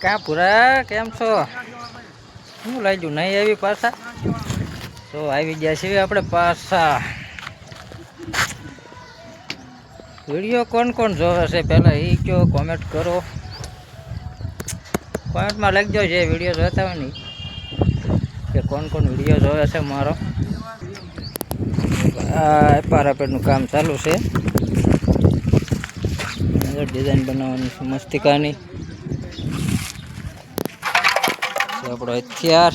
ક્યાં પૂરા કેમ છો? શું લાગ્યું નહીં આવી પાછા? તો આવી ગયા છીએ આપણે પાછા. વિડીયો કોણ કોણ જોવે છે પહેલાં એ કહો, કોમેન્ટ કરો. કોમેન્ટમાં લખજો જે વિડીયો જોતા હોય ને કે કોણ કોણ વિડીયો જોવે છે મારો. આ પારાપેટનું કામ ચાલુ છે. ડિઝાઇન બનાવવાની છે મસ્તિકાની. આપણો હથિયાર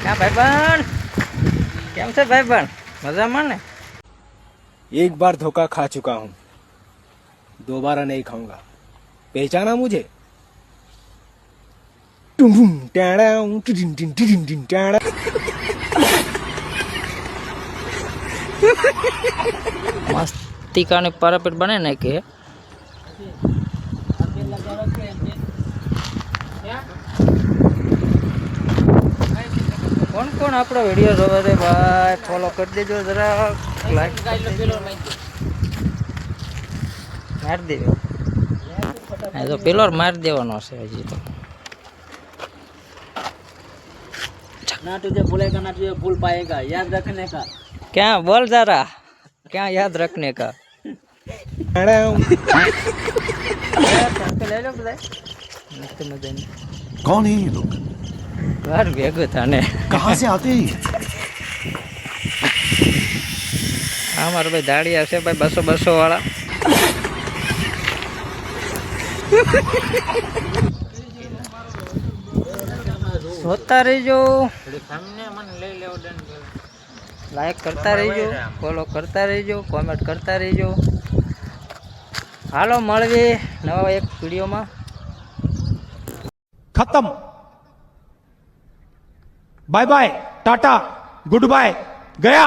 ક્યાં ભાઈબંધ? કેમ છે ભાઈબંધ? મજામાં ને? एक बार धोखा खा चुका हूं, दोबारा नहीं खाऊंगा. पहचाना मुझे? મસ્તિકાની પારાપેટ બને ને કે કોણ કોણ આપણો વિડીયો જોવે છે ભાઈ? ફોલો કરી દેજો જરા, લાઈક મારી દેજો. હા તો પેલો મારી દેવાનો છે હજી તો. ना तुझे भूलेगा ना तुझे भूल पाएगा, याद रखने का. क्या बोल जरा, क्या याद रखने का? कौन है ये लोग? घर भेगो थाने कहाँ से आते हैं? हाँ मारो भाई दाढ़ी आसे भाई 200 वाला. જોતા રહેજો, લાઈક કરતા રહેજો, ફોલો કરતા રહેજો, કોમેન્ટ કરતા રહેજો. હાલો મળીએ નવા એક વિડીયોમાં. खत्म. Bye bye, tata, goodbye, गया.